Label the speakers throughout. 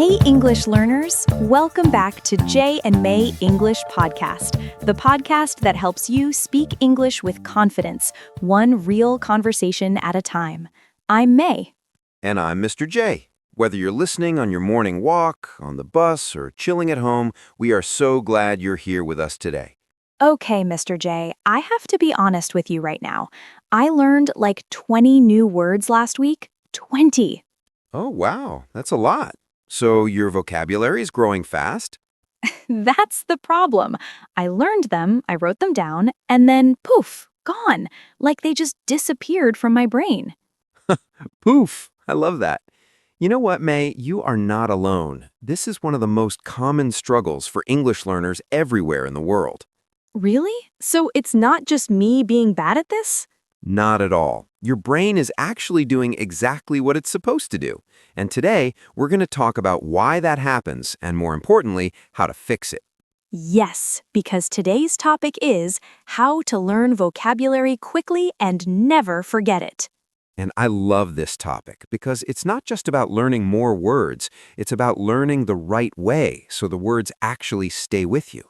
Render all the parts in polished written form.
Speaker 1: Hey, English learners! Welcome back to Jay and May English Podcast, the podcast that helps you speak English with confidence, one real conversation at a time. I'm May.
Speaker 2: And I'm Mr. J. Whether you're listening on your morning walk, on the bus, or chilling at home, we are so glad you're here with us today.
Speaker 1: Okay, Mr. J, I have to be honest with you right now. I learned like 20 new words last week. 20!
Speaker 2: Oh, wow, that's a lot. So your vocabulary is growing fast?
Speaker 1: That's the problem. I learned them, I wrote them down, and then poof, gone. Like they just disappeared from my brain.
Speaker 2: Poof! I love that. You know what, May? You are not alone. This is one of the most common struggles for English learners everywhere in the world.
Speaker 1: Really? So it's not just me being bad at this?
Speaker 2: Not at all. Your brain is actually doing exactly what it's supposed to do. And today, we're going to talk about why that happens and, more importantly, how to fix it.
Speaker 1: Yes, because today's topic is how to learn vocabulary quickly and never forget it.
Speaker 2: And I love this topic because it's not just about learning more words, it's about learning the right way so the words actually stay with you.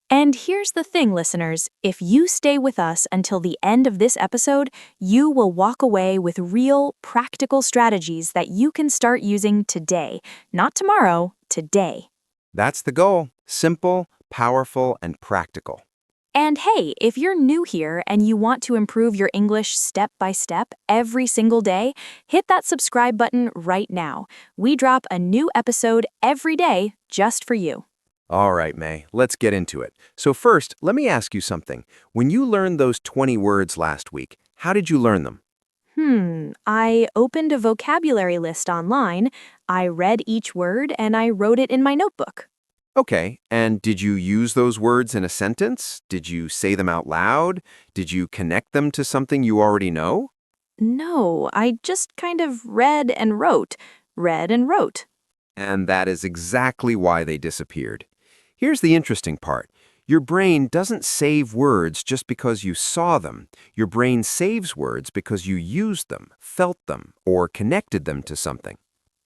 Speaker 1: And here's the thing, listeners. If you stay with us until the end of this episode, you will walk away with real, practical strategies that you can start using today. Not tomorrow, today.
Speaker 2: That's the goal. Simple, powerful, and practical.
Speaker 1: And hey, if you're new here and you want to improve your English step by step every single day, hit that subscribe button right now. We drop a new episode every day just for you.
Speaker 2: All right, May, let's get into it. So first, let me ask you something. When you learned those 20 words last week, how did you learn them?
Speaker 1: I opened a vocabulary list online, I read each word, and I wrote it in my notebook.
Speaker 2: Okay, and did you use those words in a sentence? Did you say them out loud? Did you connect them to something you already know?
Speaker 1: No, I just kind of read and wrote.
Speaker 2: And that is exactly why they disappeared. Here's the interesting part. Your brain doesn't save words just because you saw them. Your brain saves words because you used them, felt them, or connected them to something.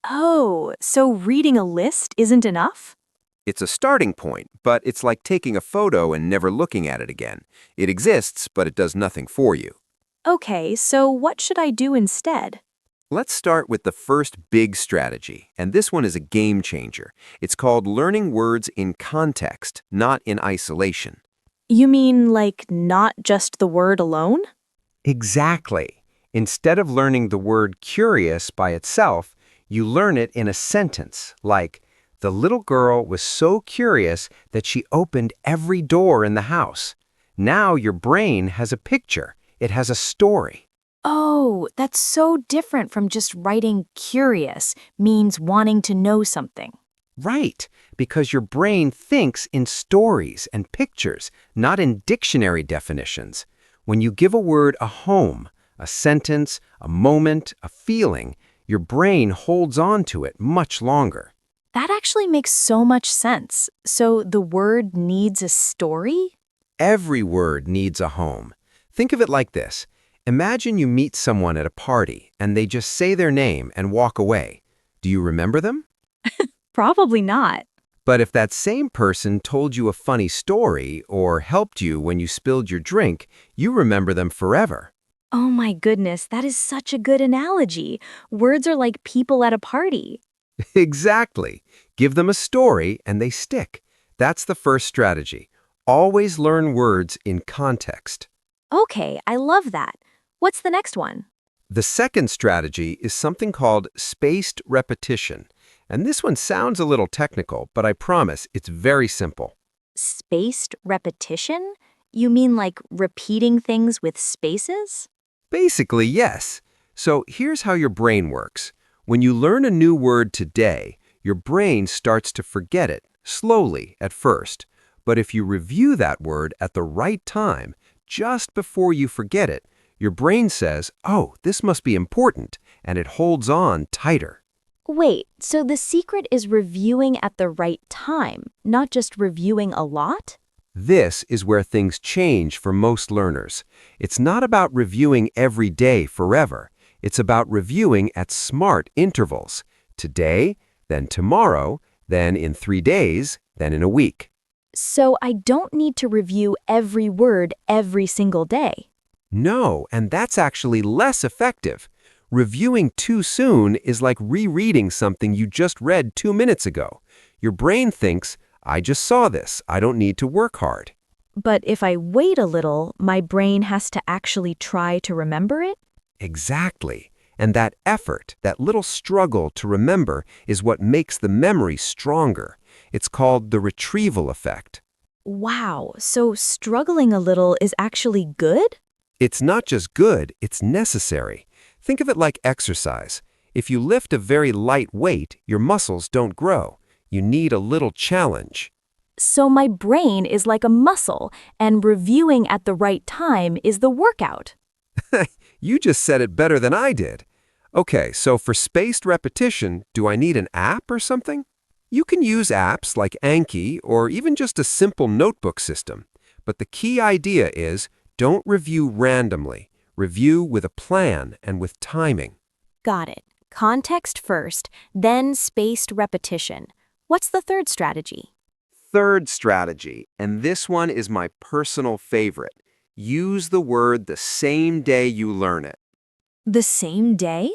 Speaker 1: Oh, so reading a list isn't enough?
Speaker 2: It's a starting point, but it's like taking a photo and never looking at it again. It exists, but it does nothing for you.
Speaker 1: Okay, so what should I do instead?
Speaker 2: Let's start with the first big strategy, and this one is a game changer. It's called learning words in context, not in isolation.
Speaker 1: You mean like not just the word alone?
Speaker 3: Exactly. Instead of learning the word curious by itself, you learn it in a sentence, like, the little girl was so curious that she opened every door in the house. Now your brain has a picture. It has a story.
Speaker 1: Oh, that's so different from just writing curious, means wanting to know something.
Speaker 3: Right, because your brain thinks in stories and pictures, not in dictionary definitions. When you give a word a home, a sentence, a moment, a feeling, your brain holds on to it much longer.
Speaker 1: That actually makes so much sense. So the word needs a story?
Speaker 3: Every word needs a home. Think of it like this. Imagine you meet someone at a party and they just say their name and walk away. Do you remember them?
Speaker 1: Probably not.
Speaker 3: But if that same person told you a funny story or helped you when you spilled your drink, you remember them forever.
Speaker 1: Oh my goodness, that is such a good analogy. Words are like people at a party.
Speaker 3: Exactly. Give them a story and they stick. That's the first strategy. Always learn words in context.
Speaker 1: Okay, I love that. What's the next one?
Speaker 3: The second strategy is something called spaced repetition. And this one sounds a little technical, but I promise it's very simple.
Speaker 1: Spaced repetition? You mean like repeating things with spaces?
Speaker 3: Basically, yes. So here's how your brain works. When you learn a new word today, your brain starts to forget it, slowly at first. But if you review that word at the right time, just before you forget it, your brain says, oh, this must be important, and it holds on tighter.
Speaker 1: Wait, so the secret is reviewing at the right time, not just reviewing a lot?
Speaker 3: This is where things change for most learners. It's not about reviewing every day forever. It's about reviewing at smart intervals. Today, then tomorrow, then in 3 days, then in a week.
Speaker 1: So I don't need to review every word every single day.
Speaker 3: No, and that's actually less effective. Reviewing too soon is like rereading something you just read 2 minutes ago. Your brain thinks, I just saw this, I don't need to work hard.
Speaker 1: But if I wait a little, my brain has to actually try to remember it?
Speaker 3: Exactly. And that effort, that little struggle to remember, is what makes the memory stronger. It's called the retrieval effect.
Speaker 1: Wow, so struggling a little is actually good?
Speaker 3: It's not just good, it's necessary. Think of it like exercise. If you lift a very light weight, your muscles don't grow. You need a little challenge.
Speaker 1: So my brain is like a muscle, and reviewing at the right time is the workout.
Speaker 3: You just said it better than I did. Okay, so for spaced repetition, do I need an app or something? You can use apps like Anki or even just a simple notebook system. But the key idea is don't review randomly. Review with a plan and with timing.
Speaker 1: Got it. Context first, then spaced repetition. What's the third strategy?
Speaker 2: Third strategy, and this one is my personal favorite. Use the word the same day you learn it.
Speaker 1: The same day?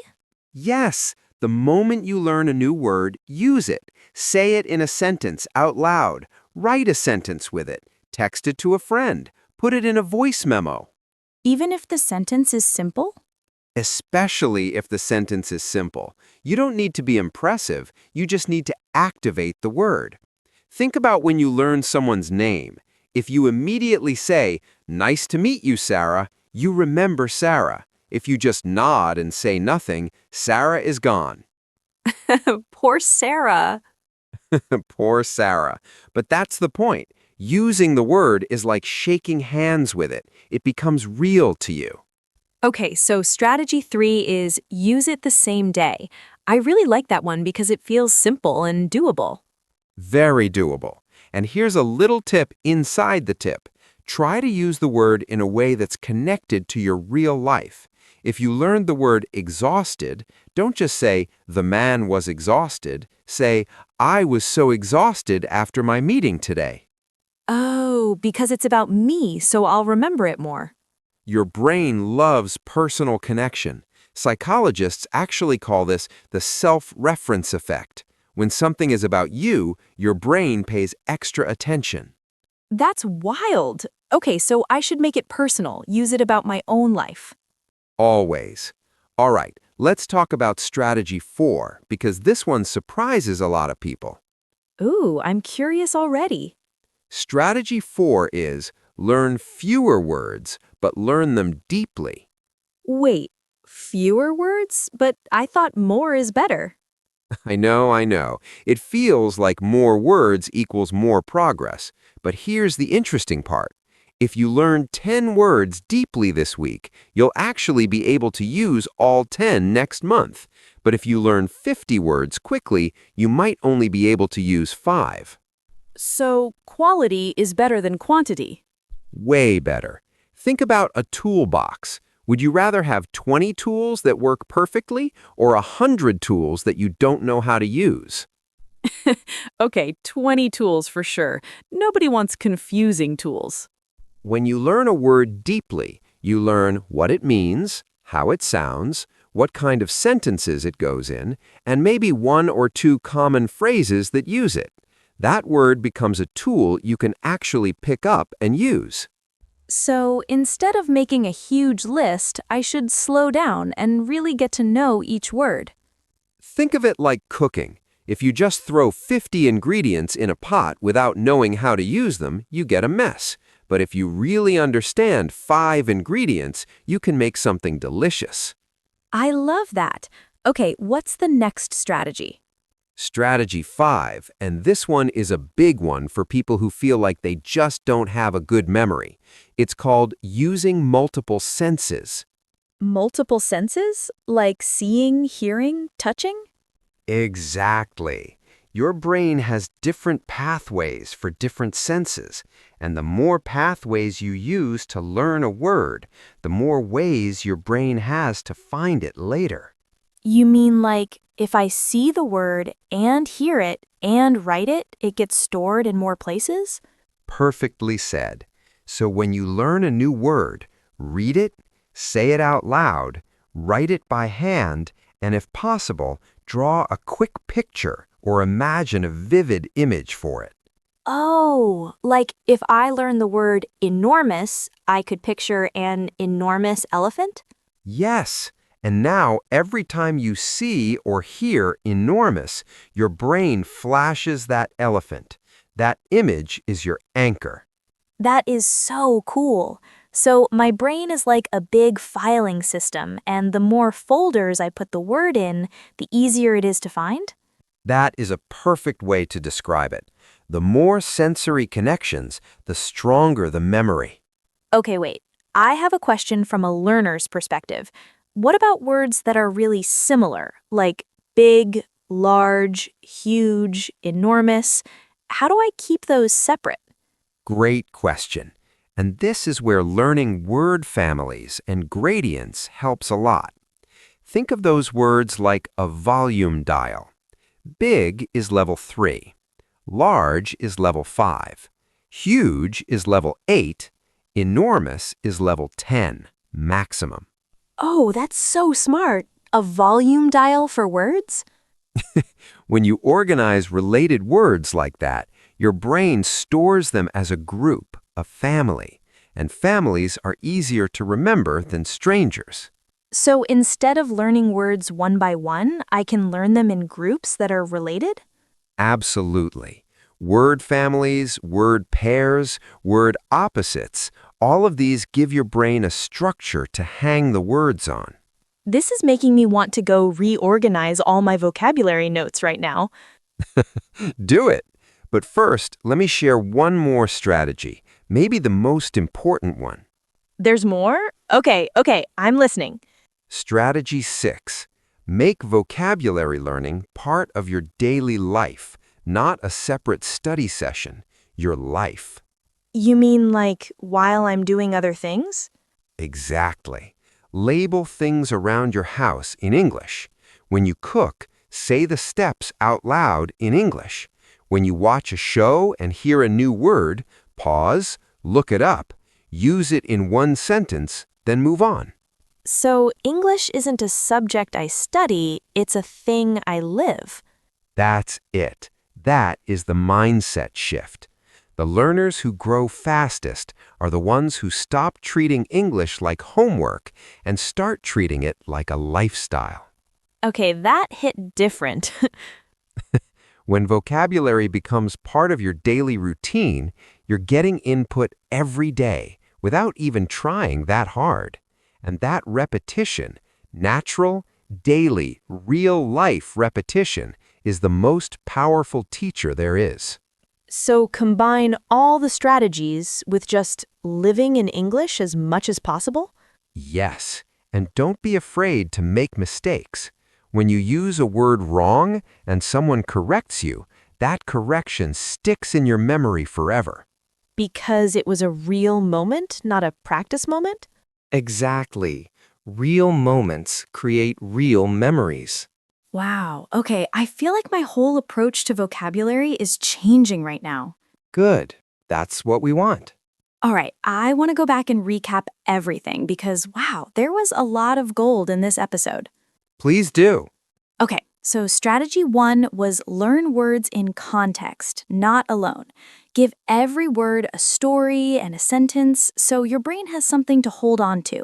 Speaker 2: Yes, the moment you learn a new word, use it. Say it in a sentence out loud. Write a sentence with it. Text it to a friend. Put it in a voice memo.
Speaker 1: Even if the sentence is simple?
Speaker 2: Especially if the sentence is simple. You don't need to be impressive, you just need to activate the word. Think about when you learn someone's name. If you immediately say, "Nice to meet you, Sarah," you remember Sarah. If you just nod and say nothing, Sarah is gone.
Speaker 1: Poor Sarah.
Speaker 2: Poor Sarah. But that's the point. Using the word is like shaking hands with it. It becomes real to you.
Speaker 1: Okay, so strategy 3 is use it the same day. I really like that one because it feels simple and doable.
Speaker 2: Very doable. And here's a little tip inside the tip. Try to use the word in a way that's connected to your real life. If you learned the word exhausted, don't just say, "The man was exhausted." Say, "I was so exhausted after my meeting today."
Speaker 1: Oh, because it's about me, so I'll remember it more.
Speaker 2: Your brain loves personal connection. Psychologists actually call this the self-reference effect. When something is about you, your brain pays extra attention.
Speaker 1: That's wild. Okay, so I should make it personal, use it about my own life.
Speaker 2: Always. All right, let's talk about strategy 4, because this one surprises a lot of people.
Speaker 1: Ooh, I'm curious already.
Speaker 2: Strategy 4 is learn fewer words, but learn them deeply.
Speaker 1: Wait, fewer words? But I thought more is better.
Speaker 2: I know. It feels like more words equals more progress. But here's the interesting part. If you learn 10 words deeply this week, you'll actually be able to use all 10 next month. But if you learn 50 words quickly, you might only be able to use 5.
Speaker 1: So quality is better than quantity.
Speaker 2: Way better. Think about a toolbox. Would you rather have 20 tools that work perfectly or 100 tools that you don't know how to use?
Speaker 1: Okay, 20 tools for sure. Nobody wants confusing tools.
Speaker 2: When you learn a word deeply, you learn what it means, how it sounds, what kind of sentences it goes in, and maybe 1 or 2 common phrases that use it. That word becomes a tool you can actually pick up and use.
Speaker 1: So instead of making a huge list, I should slow down and really get to know each word.
Speaker 2: Think of it like cooking. If you just throw 50 ingredients in a pot without knowing how to use them, you get a mess. But if you really understand 5 ingredients, you can make something delicious.
Speaker 1: I love that. Okay, what's the next strategy?
Speaker 2: Strategy 5, and this one is a big one for people who feel like they just don't have a good memory. It's called using multiple senses.
Speaker 1: Multiple senses? Like seeing, hearing, touching?
Speaker 2: Exactly. Your brain has different pathways for different senses, and the more pathways you use to learn a word, the more ways your brain has to find it later.
Speaker 1: You mean like If I see the word and hear it and write it, it gets stored in more places?
Speaker 3: Perfectly said. So when you learn a new word, read it, say it out loud, write it by hand, and if possible, draw a quick picture or imagine a vivid image for it.
Speaker 1: Oh, like if I learn the word enormous, I could picture an enormous elephant?
Speaker 3: Yes, and now every time you see or hear enormous, your brain flashes that elephant. That image is your anchor.
Speaker 1: That is so cool. So my brain is like a big filing system, and the more folders I put the word in, the easier it is to find?
Speaker 3: That is a perfect way to describe it. The more sensory connections, the stronger the memory.
Speaker 1: Okay, wait. I have a question from a learner's perspective. What about words that are really similar, like big, large, huge, enormous? How do I keep those separate?
Speaker 3: Great question. And this is where learning word families and gradients helps a lot. Think of those words like a volume dial. Big is level 3. Large is level 5. Huge is level 8. Enormous is level 10, maximum.
Speaker 1: Oh, that's so smart. A volume dial for words?
Speaker 3: When you organize related words like that, your brain stores them as a group, a family, and families are easier to remember than strangers.
Speaker 1: So instead of learning words one by one, I can learn them in groups that are related?
Speaker 3: Absolutely. Word families, word pairs, word opposites, all of these give your brain a structure to hang the words on.
Speaker 1: This is making me want to go reorganize all my vocabulary notes right now.
Speaker 3: Do it! But first, let me share one more strategy, maybe the most important one.
Speaker 1: There's more? Okay, I'm listening.
Speaker 3: Strategy 6. Make vocabulary learning part of your daily life, not a separate study session, your life.
Speaker 1: You mean like while I'm doing other things?
Speaker 3: Exactly. Label things around your house in English. When you cook, say the steps out loud in English. When you watch a show and hear a new word, pause, look it up, use it in one sentence, then move on.
Speaker 1: So English isn't a subject I study, it's a thing I live.
Speaker 3: That's it. That is the mindset shift. The learners who grow fastest are the ones who stop treating English like homework and start treating it like a lifestyle.
Speaker 1: Okay, that hit different.
Speaker 3: When vocabulary becomes part of your daily routine, you're getting input every day without even trying that hard. And that repetition, natural, daily, real-life repetition, is the most powerful teacher there is.
Speaker 1: So combine all the strategies with just living in English as much as possible?
Speaker 3: Yes, and don't be afraid to make mistakes. When you use a word wrong and someone corrects you, that correction sticks in your memory forever.
Speaker 1: Because it was a real moment, not a practice moment?
Speaker 4: Exactly. Real moments create real memories.
Speaker 1: Wow. Okay, I feel like my whole approach to vocabulary is changing right now.
Speaker 4: Good. That's what we want.
Speaker 1: All right, I want to go back and recap everything because, wow, there was a lot of gold in this episode.
Speaker 3: Please do.
Speaker 1: Okay, so strategy 1 was learn words in context, not alone. Give every word a story and a sentence so your brain has something to hold on to.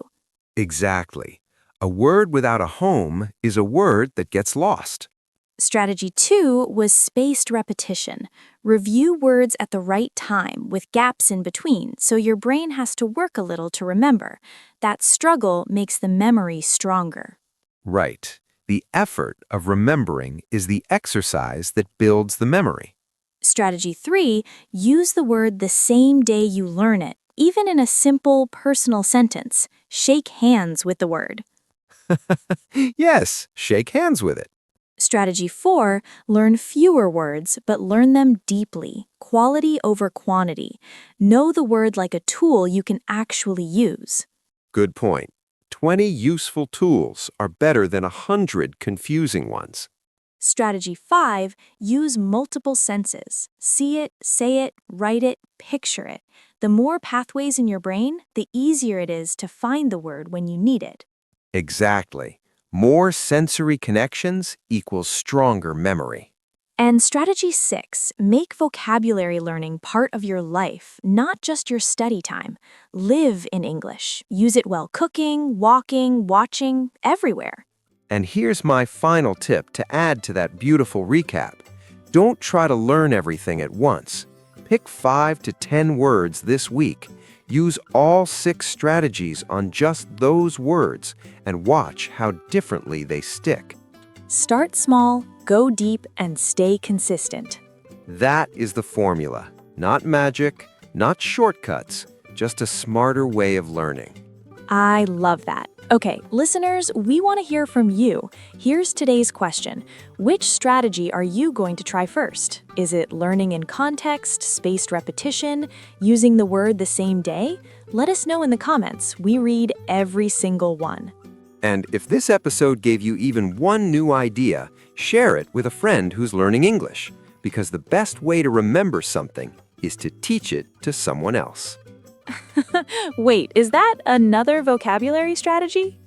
Speaker 3: Exactly. A word without a home is a word that gets lost.
Speaker 1: Strategy 2 was spaced repetition. Review words at the right time with gaps in between so your brain has to work a little to remember. That struggle makes the memory stronger.
Speaker 3: Right. The effort of remembering is the exercise that builds the memory.
Speaker 1: Strategy 3, use the word the same day you learn it, even in a simple, personal sentence. Shake hands with the word.
Speaker 3: Yes, shake hands with it.
Speaker 1: Strategy 4, learn fewer words, but learn them deeply, quality over quantity. Know the word like a tool you can actually use.
Speaker 3: Good point. 20 useful tools are better than 100 confusing ones.
Speaker 1: Strategy 5, use multiple senses. See it, say it, write it, picture it. The more pathways in your brain, the easier it is to find the word when you need it.
Speaker 3: Exactly. More sensory connections equals stronger memory.
Speaker 1: And strategy 6, make vocabulary learning part of your life, not just your study time. Live in English. Use it while cooking, walking, watching, everywhere.
Speaker 3: And here's my final tip to add to that beautiful recap. Don't try to learn everything at once. Pick 5 to 10 words this week. Use all 6 strategies on just those words and watch how differently they stick.
Speaker 1: Start small, go deep, and stay consistent.
Speaker 3: That is the formula. Not magic, not shortcuts, just a smarter way of learning.
Speaker 1: I love that. Okay, listeners, we want to hear from you. Here's today's question. Which strategy are you going to try first? Is it learning in context, spaced repetition, using the word the same day? Let us know in the comments. We read every single one.
Speaker 3: And if this episode gave you even one new idea, share it with a friend who's learning English, because the best way to remember something is to teach it to someone else.
Speaker 1: Wait, is that another vocabulary strategy?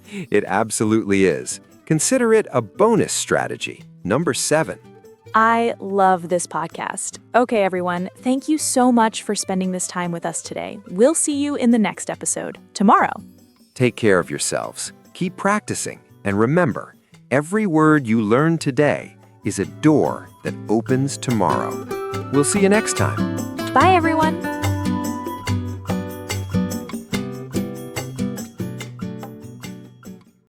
Speaker 3: It absolutely is. Consider it a bonus strategy. Number 7.
Speaker 1: I love this podcast. Okay, everyone, thank you so much for spending this time with us today. We'll see you in the next episode, tomorrow.
Speaker 3: Take care of yourselves. Keep practicing. And remember, every word you learn today is a door that opens tomorrow. We'll see you next time.
Speaker 1: Bye, everyone.